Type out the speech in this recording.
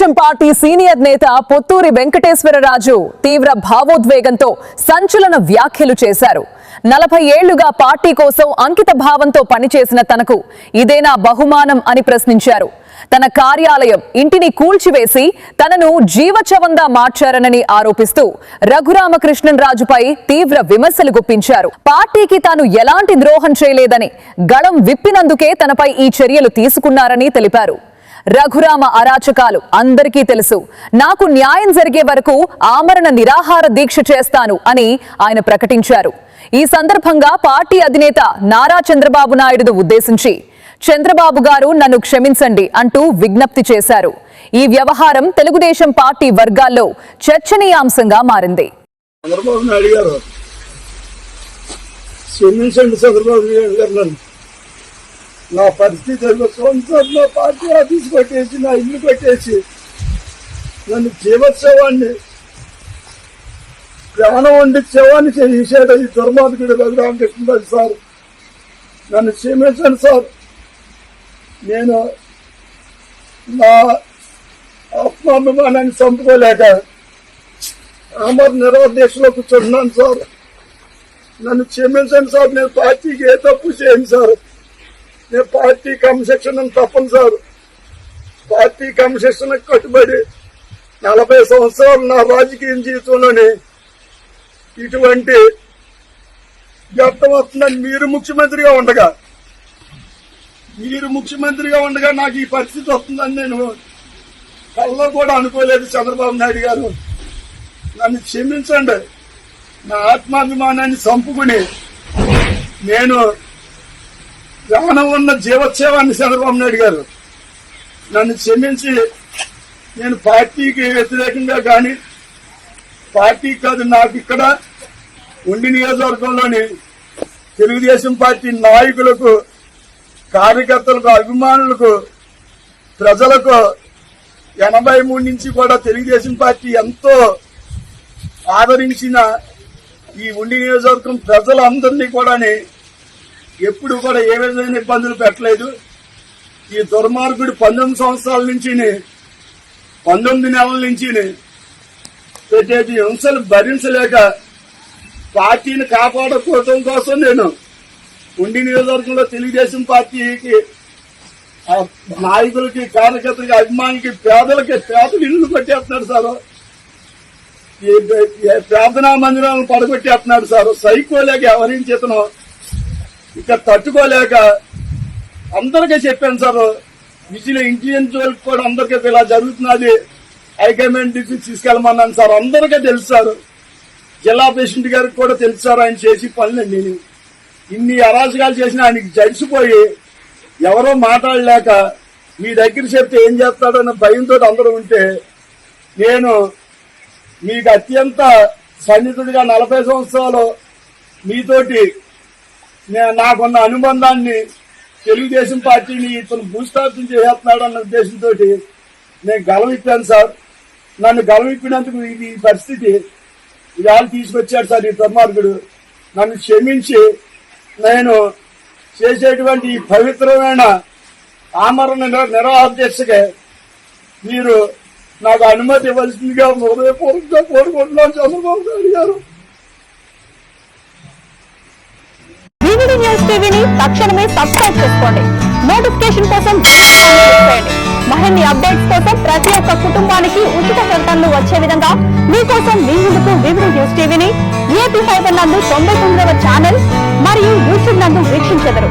Telugu Desam party senior నేత పొత్తూరి వెంకటేశ్వరరాజు తీవ్ర భావోద్వేగంతో సంచలన వ్యాఖ్యలు చేశారు. 40 ఏళ్లుగా పార్టీ కోసం అంకిత భావంతో పనిచేసిన తనకు ఇదేనా బహుమానం అని ప్రశ్నించారు. తన కార్యాలయం, ఇంటిని కూల్చివేసి తనను జీవచవంగా మార్చారని ఆరోపిస్తూ రఘురామకృష్ణరాజుపై తీవ్ర విమర్శలు గుప్పించారు. పార్టీకి తాను ఎలాంటి ద్రోహం చేయలేదని, గళం విప్పినందుకే తనపై ఈ చర్యలు తీసుకున్నారని తెలిపారు. రఘురామ అరాచకాలు అందరికీ తెలుసు. నాకు న్యాయం జరిగే వరకు ఆమరణ నిరాహార దీక్ష చేస్తాను అని ఆయన ప్రకటించారు. ఈ సందర్భంగా పార్టీ అధినేత నారా చంద్రబాబు నాయుడును ఉద్దేశించి చంద్రబాబు గారు నన్ను క్షమించండి అంటూ విజ్ఞప్తి చేశారు. ఈ వ్యవహారం తెలుగుదేశం పార్టీ వర్గాల్లో చర్చనీయాంశంగా మారింది. చంద్రబాబు నాయుడు గారు క్షమించండి, చంద్రబాబు నాయుడు గారు నా పరిస్థితి సంవత్సరంలో పార్టీ ఆఫీస్ కొట్టేసి, నా ఇల్లు కొట్టేసి, నన్ను జీవోత్సవాన్ని ప్రాణం వండించేవాన్ని చేశాడు ఈ దుర్మార్గుడు రఘురామకృష్ణరాజు సార్. నన్ను క్షమించండి సార్. నేను నా ఆత్మాభిమానాన్ని చంపుకోలేక అమర నిరాదీక్షలో కూర్చున్నాను సార్. నన్ను క్షమించండి సార్. నేను పార్టీకి ఏ తప్పు చేయను సార్. నేను పార్టీ క్రమశిక్షణ తప్పను సార్. పార్టీ క్రమశిక్షణకు కట్టుబడి 40 సంవత్సరాలు నా రాజకీయ జీవితంలోనే ఇటువంటి వ్యర్థం వస్తుందని మీరు ముఖ్యమంత్రిగా ఉండగా నాకు ఈ పరిస్థితి వస్తుందని నేను కళ్ళలో కూడా అనుకోలేదు. చంద్రబాబు నాయుడు గారు నన్ను క్షమించండి. నా ఆత్మాభిమానాన్ని చంపుకుని నేను ప్రాణం ఉన్న జీవోత్సవాన్ని చంద్రబాబు నాయుడు గారు నన్ను క్షమించి, నేను పార్టీకి వ్యతిరేకంగా కానీ, పార్టీ కాదు, నాకు ఇక్కడ ఉండి నియోజకవర్గంలోని తెలుగుదేశం పార్టీ నాయకులకు, కార్యకర్తలకు, అభిమానులకు, ప్రజలకు 83 నుంచి కూడా తెలుగుదేశం పార్టీ ఎంతో ఆదరించిన ఈ ఉండి నియోజకవర్గం ప్రజలందరినీ కూడా ఎప్పుడు కూడా ఏ విధమైన ఇబ్బందులు పెట్టలేదు. ఈ దుర్మార్గుడు 19 సంవత్సరాల నుంచి, 19 నెలల నుంచి పెట్టేటి హింసలు భరించలేక పార్టీని కాపాడుకోవడం కోసం నేను ఉండి నియోజకవర్గంలో తెలుగుదేశం పార్టీకి నాయకులకి, కార్యకర్తలకి, అభిమానులకి, పేదలు ఇల్లు కొట్టేస్తున్నాడు సార్. ప్రార్థనా మందిరాలను పడగొట్టేస్తున్నాడు సార్. సైకోలేక ఎవరించేతను ఇక తట్టుకోలేక అందరికీ చెప్పాను సార్. విజిల్ ఇంటెలిజెన్స్ వాళ్ళకి కూడా అందరికీ ఇలా జరుగుతున్నది, హైకమాండ్ దృష్టికి తీసుకెళ్ళమన్నాను సార్. అందరికీ తెలుసు సార్. జిల్లా ప్రెసిడెంట్ గారికి కూడా తెలుసు సార్ ఆయన చేసి పనులండి. ఇన్ని అరాచకాలు చేసిన ఆయనకి జడిసిపోయి ఎవరో మాట్లాడలేక మీ దగ్గర చెప్తే ఏం చేస్తాడన్న భయంతో అందరూ ఉంటే, నేను మీకు అత్యంత సన్నిహితుడిగా 40 సంవత్సరాలు మీతోటి నాకున్న అనుబంధాన్ని, తెలుగుదేశం పార్టీని ఇతను భూస్థాపన చేస్తున్నాడు అన్న ఉద్దేశంతో నేను గలవిప్పాను సార్. నన్ను గలవిప్పినందుకు ఈ పరిస్థితి ఇవాళ తీసుకొచ్చాడు సార్ ఈ దుర్మార్గుడు. నన్ను క్షమించి నేను చేసేటువంటి ఈ పవిత్రమైన ఆమరణ నిరాహార దీక్షకి మీరు నాకు అనుమతి ఇవ్వాల్సిందిగా హృదయపూర్వకంగా కోరుకుంటున్నాను చంద్రబాబు నాయుడు గారు. న్యూస్ టీవీని తక్షణమే సబ్స్క్రైబ్ చేసుకోండి. నోటిఫికేషన్ కోసం మరిన్ని అప్డేట్స్ కోసం ప్రతి ఒక్క కుటుంబానికి ఉచిత ప్రకటనలు వచ్చే విధంగా మీకోసం మీ ముందుకు వివిడి న్యూస్ టీవీని ఏపీ ఫైబర్ నందు 99వ ఛానల్ మరియు యూట్యూబ్ నందు వీక్షించెదరు.